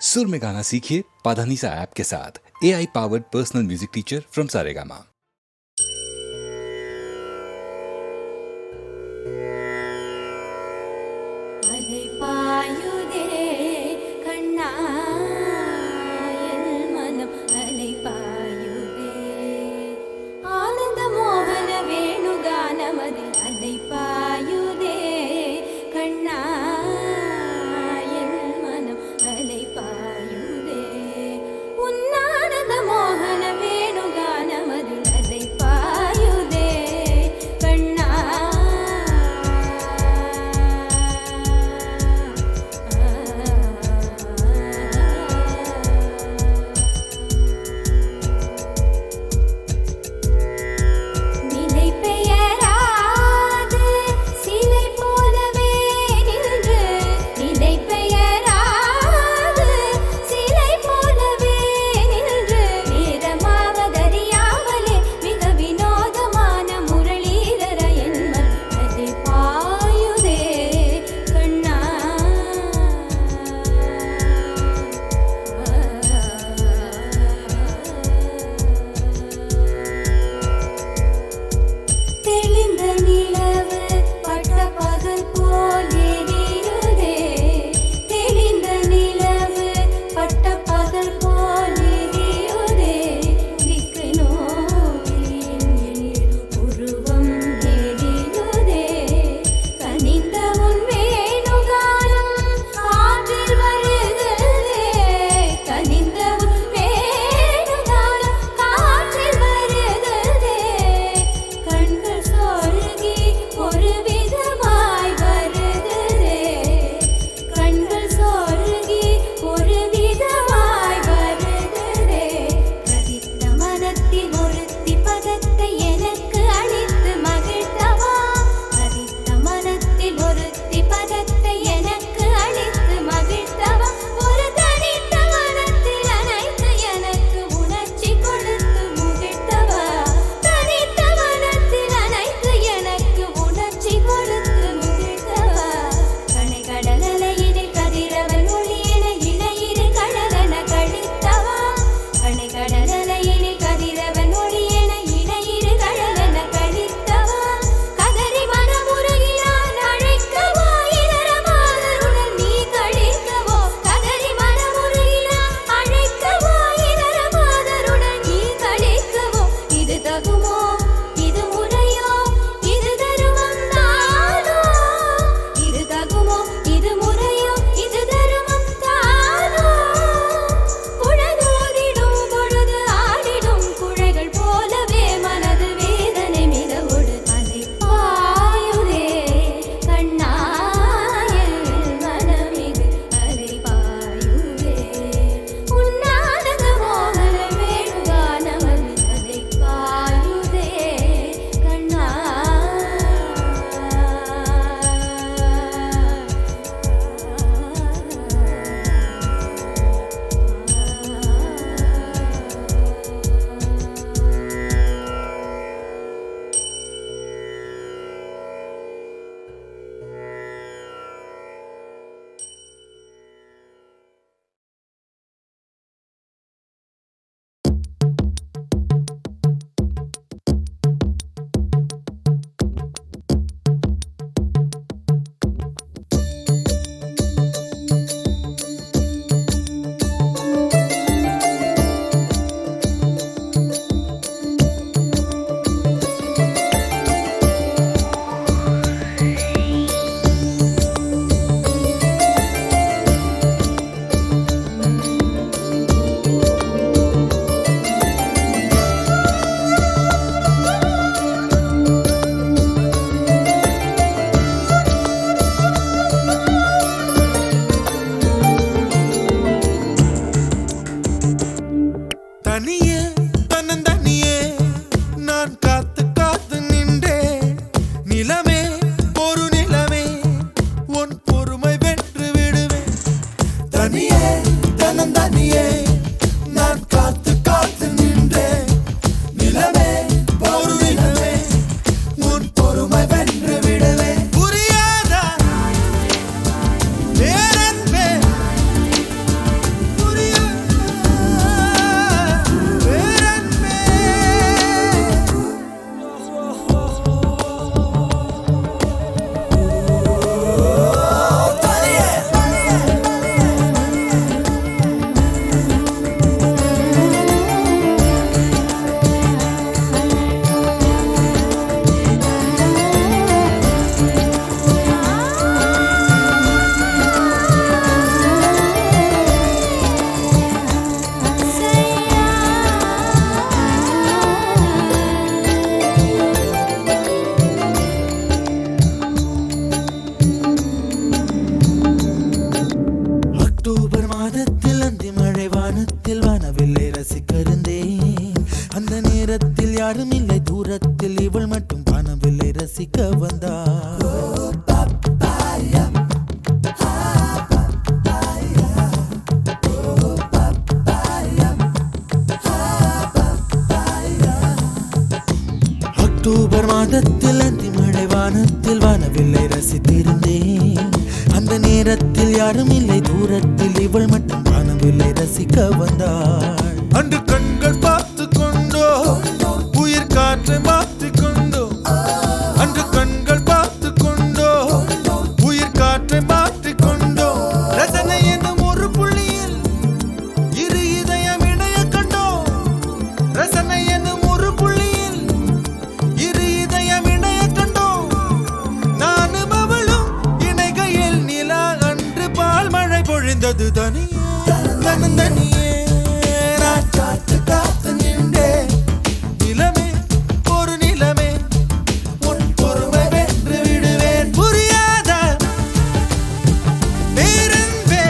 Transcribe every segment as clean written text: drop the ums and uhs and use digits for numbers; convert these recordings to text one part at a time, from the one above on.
सुर में गाना सीखिए पाधानीसा ऐप के साथ। AI powered personal music teacher from Saregama. மாதத்தில் அந்தி மழை வானத்தில் வானவில்லை ரசிக்கிறந்தேன். அந்த நேரத்தில் யாரும் இல்லை தூரத்தில் இவள் மட்டும் வானவில்லை ரசிக்க வந்தாள். அக்டோபர் மாதத்தில் அந்தி மழை வானத்தில் வானவில்லை ரசித்திருந்தேன். அந்த நேரத்தில் யாரும் இல்லை தூரத்தில் இவள் மட்டும் வானவில்லை ரசிக்க வந்தாள். அன்று கண்கள் பார்த்து கொண்டோ உயிர் காற்றை மாற்றிக் கொண்டோ, அன்று கண்கள் பார்த்து கொண்டோ உயிர் காற்றை மாற்றிக் கொண்டோ, ரசனை என்னும் ஒரு புள்ளியில் இரு இதயம் இணைய கண்டோ, ரசனை என்னும் ஒரு புள்ளியில் இரு இதயம் இணைய கண்டோ, நானும் அவளும் இணைகையில் நிலா அன்று பால் மழை பொழிந்தது தனியே தனியே. நான் காத்து காத்து நின்றேன் நிலமே ஒரு நிலமே உன் பொறுமை வென்று விடுவேன். புரியாத பேரன்பே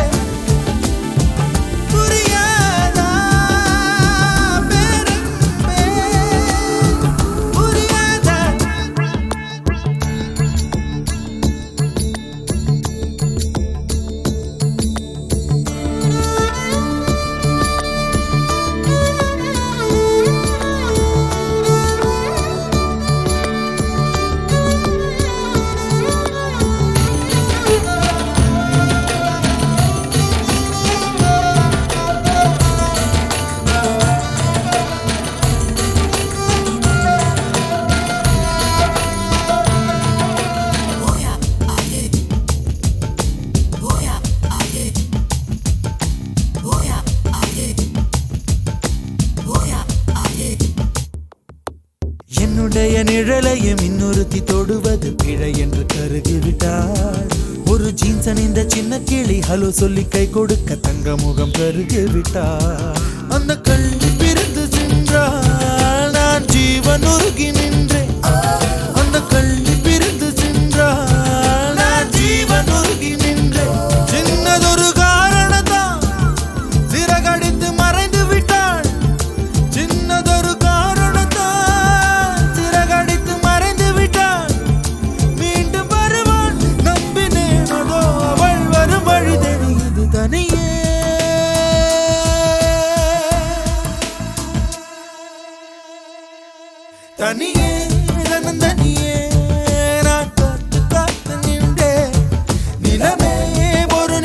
புரியாத பேரன்பே புரியாத. என்னுடைய நிழலையும் இன்னொருத்தி தொடுவது பிழை என்று கருகிவிட்டாள். ஒரு ஜீன்ஸ் அணிந்த சின்ன கிளி ஹலோ சொல்லி கை கொடுக்க தங்க முகம் கருகிவிட்டாள். அந்த கல்வி பிரிந்து சென்றாள், நான் ஜீவன் உருகி நின்றேன். அந்த கல்வி பிரிந்து சென்றாள், நான் ஜீவன் உருகி நின்றேன். சின்னதொரு காரணத்தான் சிறகடித்து மறைந்து விட்டாள், சின்னதொரு காரணத்தான் சிறகடித்து மறைந்து விட்டாள். மீண்டும் வருவாள் நம்பினேன், அதோ அவள் வரும் வழி தெரியுது தனியே தனியே தனியே. நான் காத்து காத்து நின்றேன் நிலமே ஒரு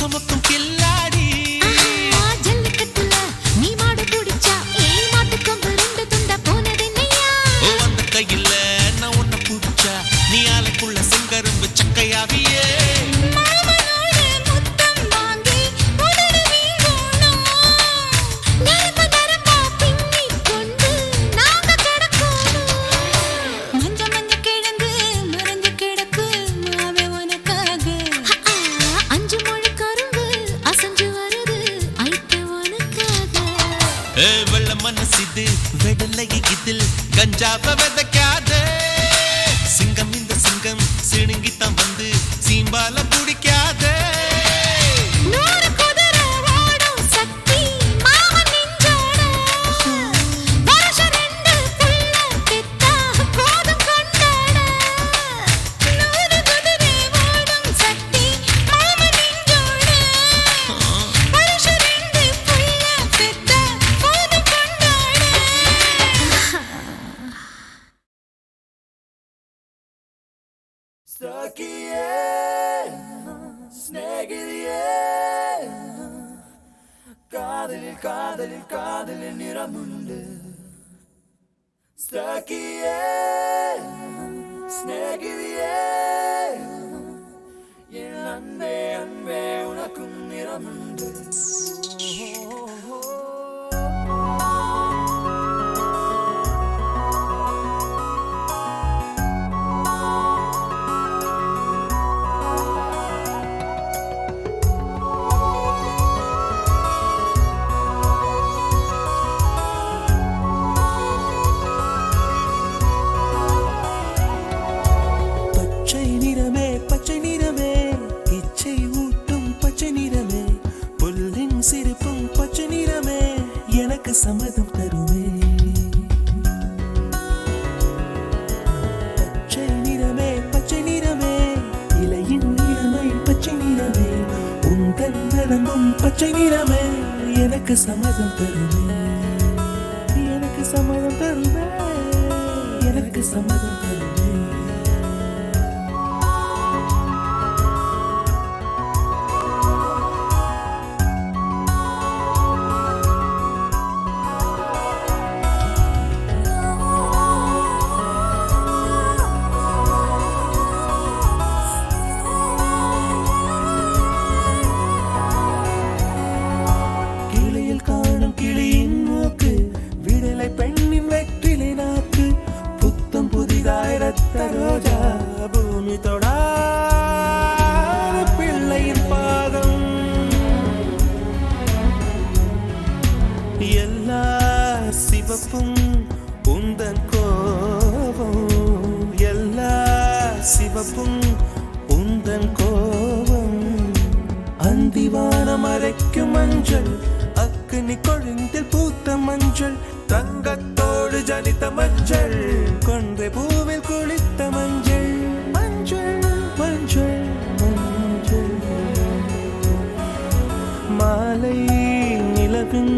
சுமக்கும் கில்லாடி ஜல்லிக்கட்டுல நீ மாடு பிடிச்சா ஏய் மாட்டு கொம்பு ரெண்டு துண்டா போனதென்னையா ஓ அந்த கையில நான் உன்னை பிடிச்சா நீ ஆளுக்குள்ள செங்கரும்பு சக்கையாவியே மாமனோட முத்தம் வாங்கி உதடு வீங்கோணும் நரம்பு நரம்பா பின்னி கொண்டு நாங்க கிடக்கணும் மஞ்ச மஞ்ச கிழங்கு மறைஞ்சு கிடக்கு மாவே உனக்காக அஞ்சு மொழி கரும்பு அசஞ்சு வருது ஐட்ட உனக்காக வெள்ள மனசிது வெடலை இதில் கஞ்சாவ விதைக்காதே சிங்கம் இந்த சிங்கம் சிணுங்கித்தான் வந்து சீம்பால பிடிக்காதே நூறு குதிரை ஓடும் சக்தி மாமன் நெஞ்சோட வருஷம் ரெண்டு புள்ள பெத்தா போதும் கொண்டாட நூறு குதிரை ஓடும் சக்தி மாமன் நெஞ்சோட வருஷம் ரெண்டு புள்ள பெத்தா போதும் கொண்டாட Sakiye, snegiriye, kadelil niramundu. Sakiye, snegiriye, anbe unakun niramundu. பச்சை நிறமே இச்சை ஊட்டும் பச்சை நிறமே புல்லின் சிரிப்பும் பச்சை நிறமே எனக்கு சம்மதம் தருமே பச்சை நிறமே இலையின் நிறமை பச்சை நிறமே உந்தன் நலங்கும் பச்சை நிறமே எனக்கு சம்மதம் தருமே எனக்கு சம்மதம் தருமே எனக்கு சம்மதம் தருமே ரோஜா பூமி தொடாத பிள்ளையின் பாதம் எல்லா சிவப்பும் உந்தன் கோபம் எல்லா சிவப்பும் உந்தன் கோபம் அந்திவானம் அரைக்கும் மஞ்சள் அக்னி கொழுந்தில் பூத்த மஞ்சள் தங்கத்தோடு ஜனித்த மஞ்சள் கொன்றை பூவில் குளித்த மஞ்சள் மஞ்சள் மஞ்சள் மஞ்சள் மாலை நிலவின்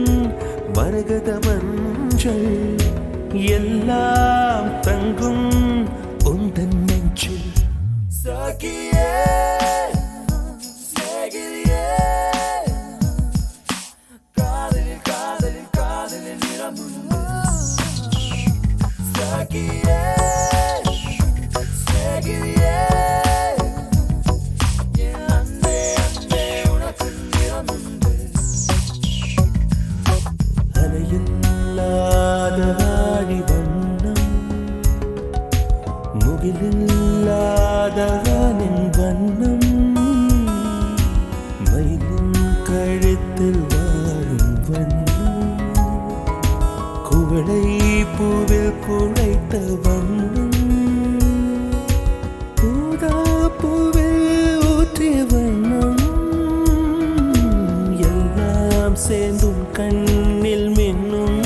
மரகத மஞ்சள் எல்லாம் தங்கும் உந்தன் நெஞ்சில் சாகியே முகிலில்லாதவனின் வண்ணம் மயிலின் கழுத்தில் வாழும் வண்ணம் குவளை பூவில் குழைத்த வண்ணம் ஊதா பூவில் ஊற்றிய வண்ணம் எல்லாம் சேர்ந்தும் கண்ணில் மின்னும்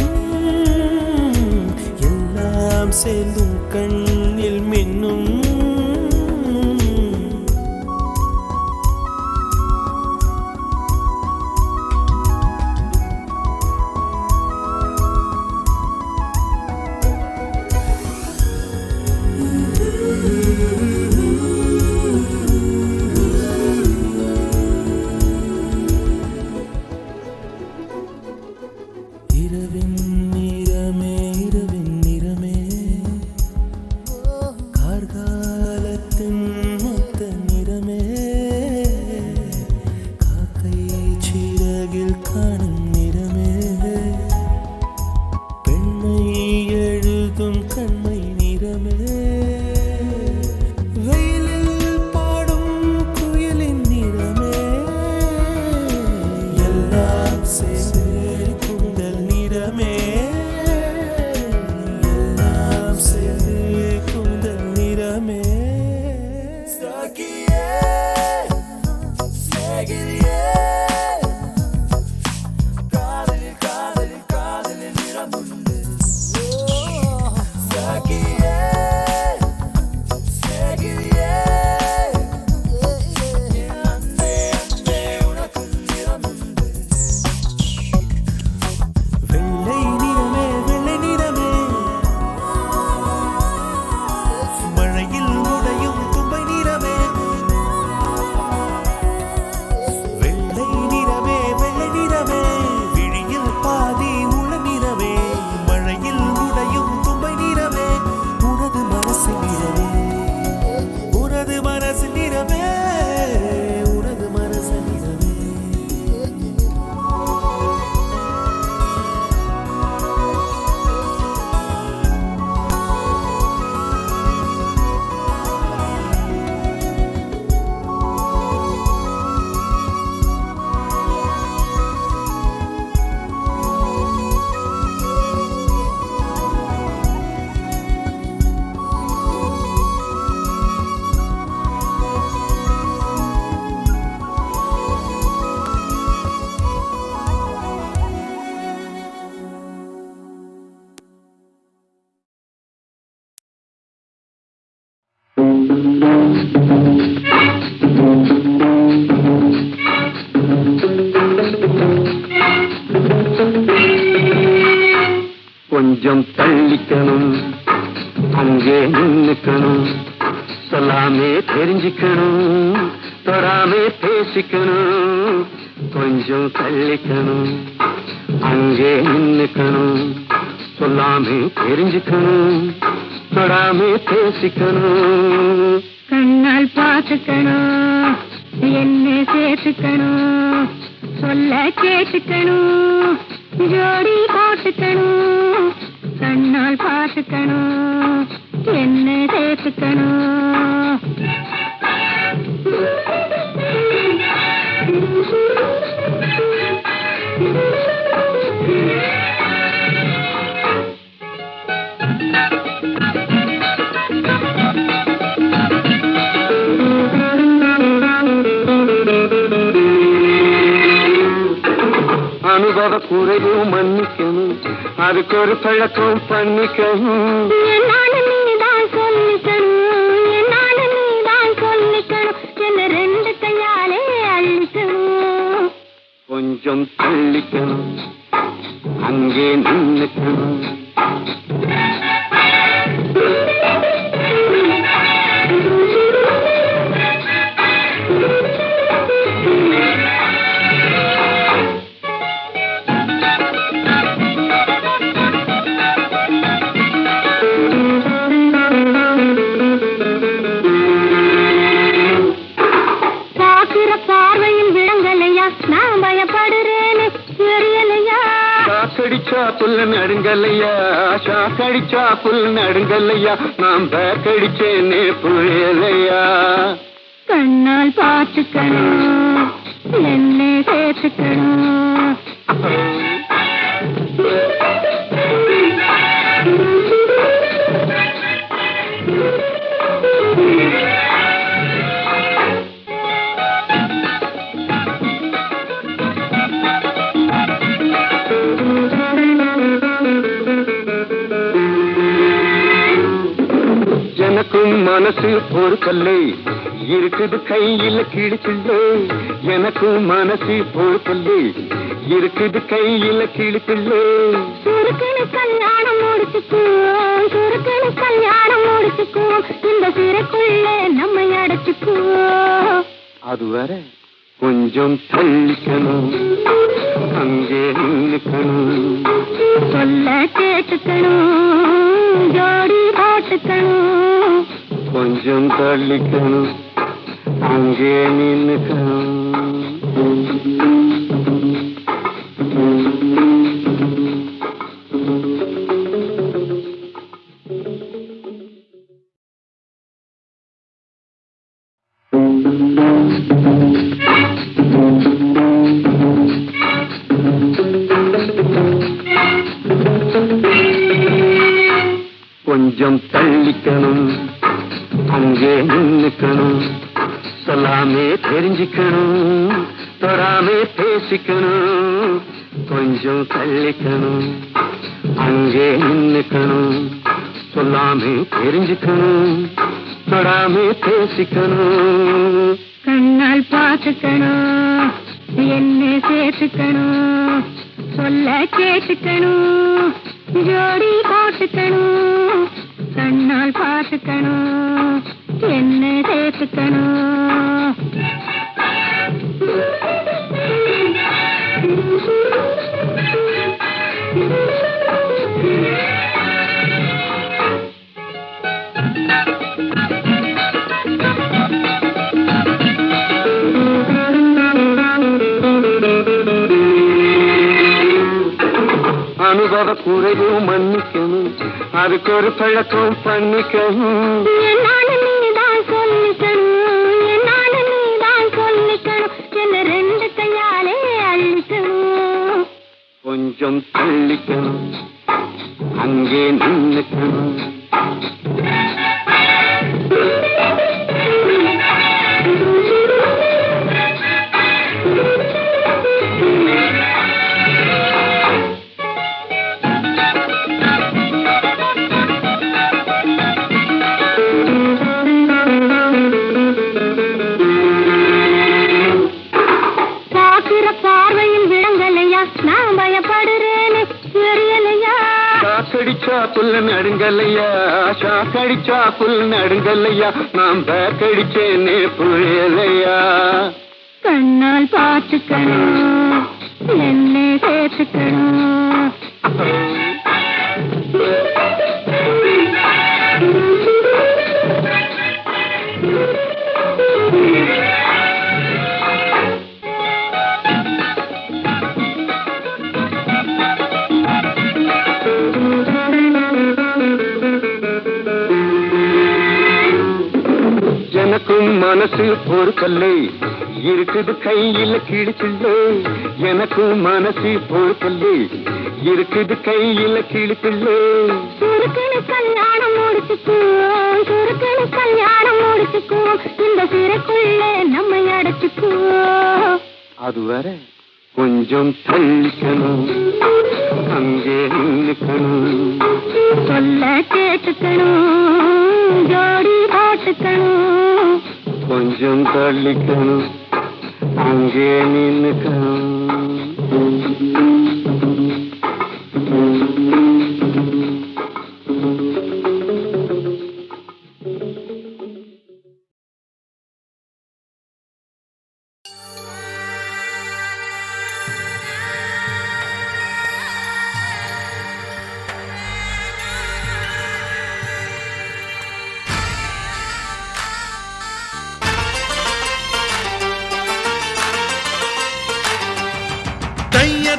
எல்லாம் சேர்ந்தும் கண்ணில் மின்னும் எல்லாம் சேர்ந்து கூந்தல் நிறமே எல்லாம் சேர்ந்து கூந்தல் நிறமே சாகியே சேகிரியே காதலில் காதலில் காதலில் நிறமுண்டு சாகியே சேகிரியே அன்பே அன்பே உனக்கும் நிறமுண்டு வெள்ளை நிறமே வெள்ளை நிறமே மழையில் உடையும் தும்பை நிறமே வெள்ளை நிறமே வெள்ளை நிறமே விழியில் பாதி உள்ள நிறமே மழையில் உடையும் தும்பை நிறமே உனது மனசு நிறமே உனது மனசு நிறமே உனது மனசு நிறமே கொஞ்சம் தள்ளிக்கணும் அங்கே நின்னுக்கணும் சொல்லாமே தெரிஞ்சுக்கணும் தொடாமே பேசிக்கணும் கொஞ்சம் தள்ளிக்கணும் அங்கே நின்னுக்கணும் சொல்லாமே தெரிஞ்சுக்கணும் தொடாமே பேசிக்கணும் கண்ணால் பார்த்துக்கணும் என்ன சேர்த்துக்கணும் சொல்ல கேட்டுக்கணும் ஜோடி போட்டுக்கணும் கண்ணால் பார்த்துக்கணும் என்ன சேர்த்துக்கணும் அனுபவ குறையும் மன்னிக்கணும் அதுக்கு ஒரு பழக்கம் பண்ணிக்கணும் என்னாலும் நீதான் சொல்லிக்கணும் என்னாலும் நீதான் சொல்லிக்கணும் என்ன ரெண்டு கையாலே அள்ளிக்கணும் கொஞ்சம் தள்ளிக்கணும் அங்கே நின்னுக்கணும் கடிச்சா புல் நடுங்கல்லையா கடிச்சா புல் நடுங்கல்லையா நாம் கடிச்சேனே புயலையா கண்ணால் பார்த்துக்கணும் என்ன சேர்த்துக்கணும் எனக்கும் மனசு பொறுக்கல்லை இருக்குது கையில கிழிப்பில்லை எனக்கும் மனசு பொறுக்கல்லை இருக்குது கையில கிழிப்பில்லை சுருக்கனு கல்யாணம் முடிச்சுக்குவோம் சுருக்கனு கல்யாணம் முடிச்சுக்குவோம் இந்த சிறைக்குள்ளே நம்மை அடைச்சுக்குவோம் அதுவரை கொஞ்சம் தள்ளிக்கணும் அங்கே நின்னுக்கணும் சொல்ல கேட்டுக்கணும் ஜோடி போட்டுக்கணும் கொஞ்சம் தள்ளிக்கணும் அங்கே நின்னுக்கணும் கொஞ்சம் தள்ளிக்கணும் அங்கே நின்னுக்கணும் சொல்லாமே தெரிஞ்சுக்கணும் தொடாமே பேசிக்கணும் கொஞ்சம் தள்ளிக்கணும் அங்கே நின்னுக்கணும் சொல்லாமே தெரிஞ்சுக்கணும் தொடாமே பேசிக்கணும் கண்ணால் பார்த்துக்கணும் என்ன சேர்த்துக்கணும் சொல்ல கேட்டுக்கணும் ஜோடி போட்டுக்கணும் கண்ணால் பார்த்துக்கணும் என்ன சேர்த்துக்கணும் அனுபவ குறைவும் மன்னிக்கணும் அதுக்கு ஒரு பழக்கம் பண்ணிக்கணும் என்னால நீதான் சொல்லிக்கணும் என்னால நீதான் சொல்லிக்கணும் என்ன ரெண்டு கையாலே அள்ளிக்கணும் கொஞ்சம் தள்ளிக்கணும் அங்கே நின்னுக்கணும் ஷாக்கடிச்சா புல் நடுங்கல்லையா ஷாக்கடிச்சா புல் நடுங்கல்லையா நாம் பேக்கடிச்சேனே புரியலையா கண்ணால் பார்த்துக்கணும் என்ன சேர்த்துக்கணும் எனக்கும் மனசு பொறுக்கல்லை இருக்குது கையில கிழிப்பில்லை எனக்கும் மனசு பொறுக்கல்லை இருக்குது கையில கிழிப்பில்லை சுருக்கணு கல்யாணம் முடிச்சுக்குவோம் சுருக்கணு கல்யாணம் முடிச்சுக்குவோம் இந்த சிறைக்குள்ளே நம்மை அடைச்சுக்குவோம் அது வர கொஞ்சம் தள்ளிக்கணும் அங்கே நின்னுக்கணும் சொல்ல கேட்டுக்கணும் ஜோடி போட்டுக்கணும் கொஞ்சம் தள்ளிக்கணும் அங்கே நின்னுக்கணும்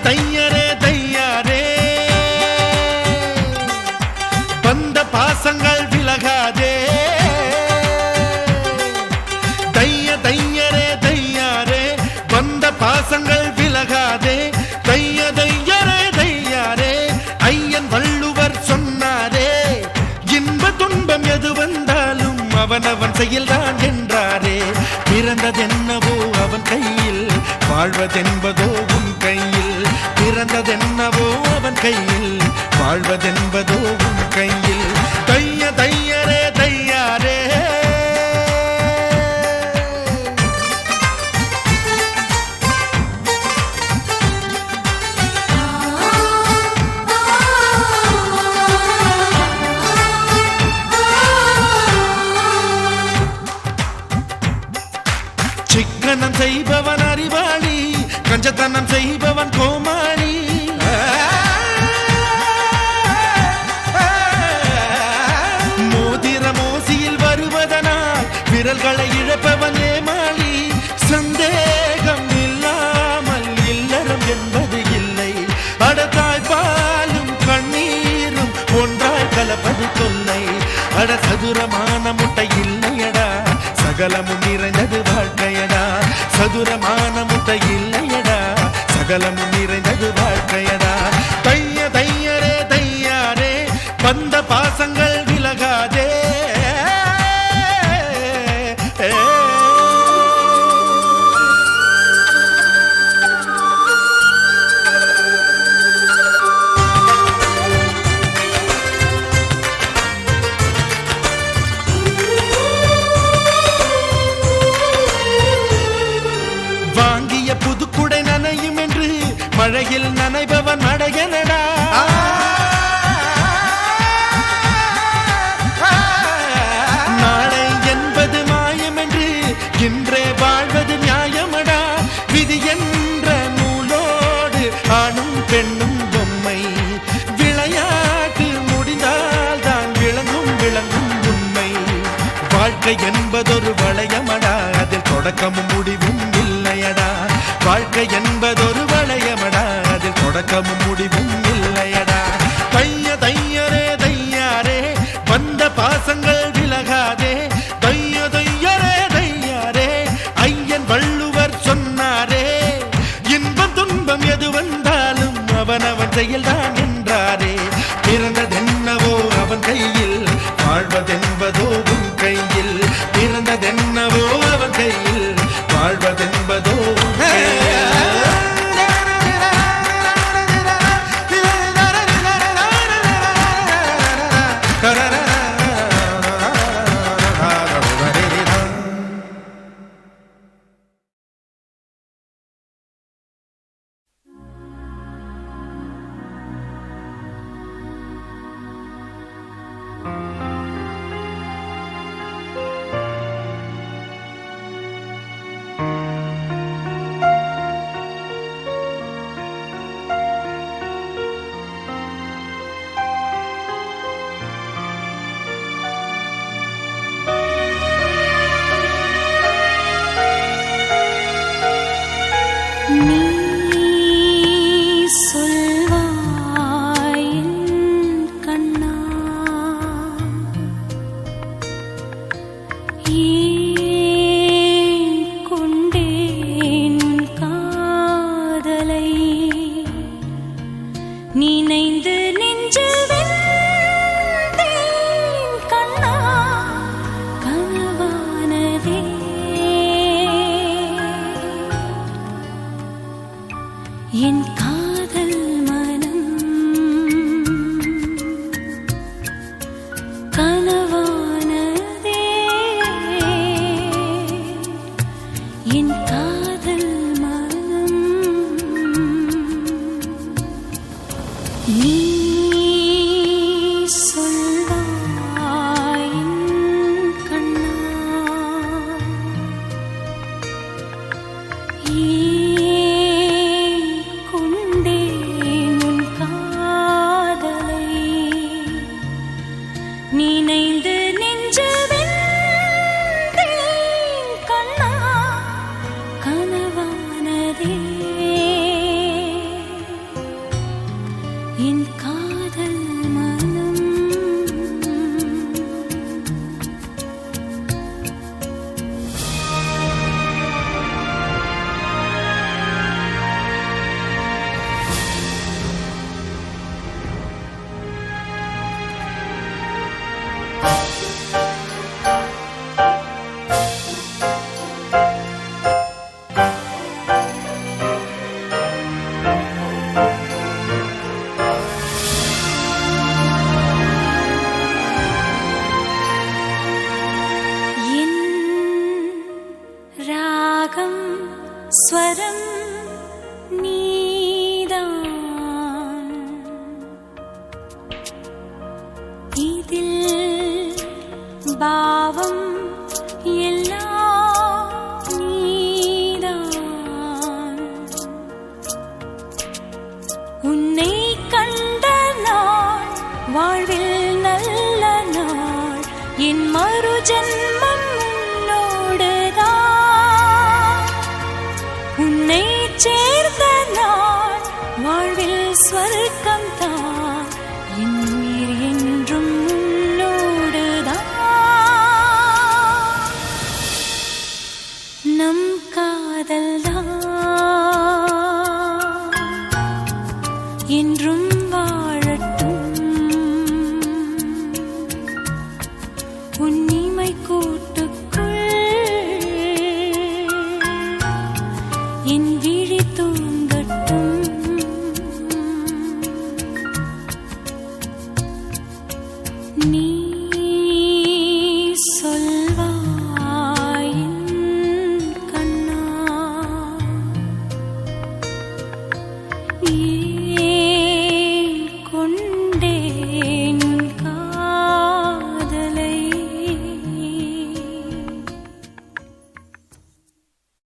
தையரே தையாரே வந்த பாசங்கள் விலகாதே தையரே தையாரே வந்த பாசங்கள் விலகாதே தையரே தையாரே ஐயன் வள்ளுவர் சொன்னாரே இன்ப துன்பம் எது வந்தாலும் அவனவன் செயல்தான் என்றாரே பிறந்ததென்னவோ அவன் கையில் வாழ்வதென்பதோ உன் கையில் பிறந்ததென்னவோ அவன் கையில் வாழ்வதென்பதோ உன் கையில் தையரே தையாரே சிக்கனம் செய்பவன் அறிவாளி கஞ்சத்தனம் செய்பவன் கோமாளி மோதிர மோசியில் வருவதனால் விரல்களை இழப்பவன் ஏமாளி சந்தேகம் இல்லாமல் இல்லறம் என்பது இல்லை அடத்தாய் பாலும் கண்ணீரும் ஒன்றாய் கலப்பது தொல்லை அட சதுரமான முட்டை இல்லையடா சகலமும் நிறைந்தது வாழ்க்கையடா சதுரமான முட்டை இல்லையடா சகலமும் நிறைந்தது வாழ்க்கையடா தையரே தையாரே வந்த பாசங்கள் விலகா மழையில் நனைபவன் மடையனடா. நாளை என்பது மாயம் என்று இன்றே வாழ்வது நியாயமடா. விதி என்ற நூலோடு ஆணும் பெண்ணும் பொம்மை விளையாட்டு முடிந்தால் தான் விளங்கும் உண்மை. வாழ்க்கை என்பதொரு வளையமடா, அதில் தொடக்கமும் முடிவும் இல்லையடா. வாழ்க்கை என்பதொரு வளையமடா, அதில் தொடக்கமும் முடிவும் இல்லையடா. தைய தையரே தையாரே வந்த பாசங்கள் விலகாதே. தைய தையரே தையாரே ஐயன் வள்ளுவர் சொன்னாரே. இன்பம் துன்பம் எது வந்தாலும் அவனவன் செயல்தான் என்றாரே. பிறந்ததென்னவோ அவன் கையில், வாழ்வதென்பதோ உன் கையில். பிறந்ததென்னவோ அவன் கையில், வாழ்வதென்பதோ உன் கையில். ஸ்வரம் நீதான், இதில் பாவம் எல்லாம் நீதான். உன்னை கண்ட நாள் வாழ்வில் நல்ல நாள், என் மறு ஜென்மம் உன்னை சேர்ந்த நாள் வாழ்வில் ஸ்வர்க்கம் தான், என் உயிர் என்றும் உன்னோடுதான். நம் காதல் தான் என்றும்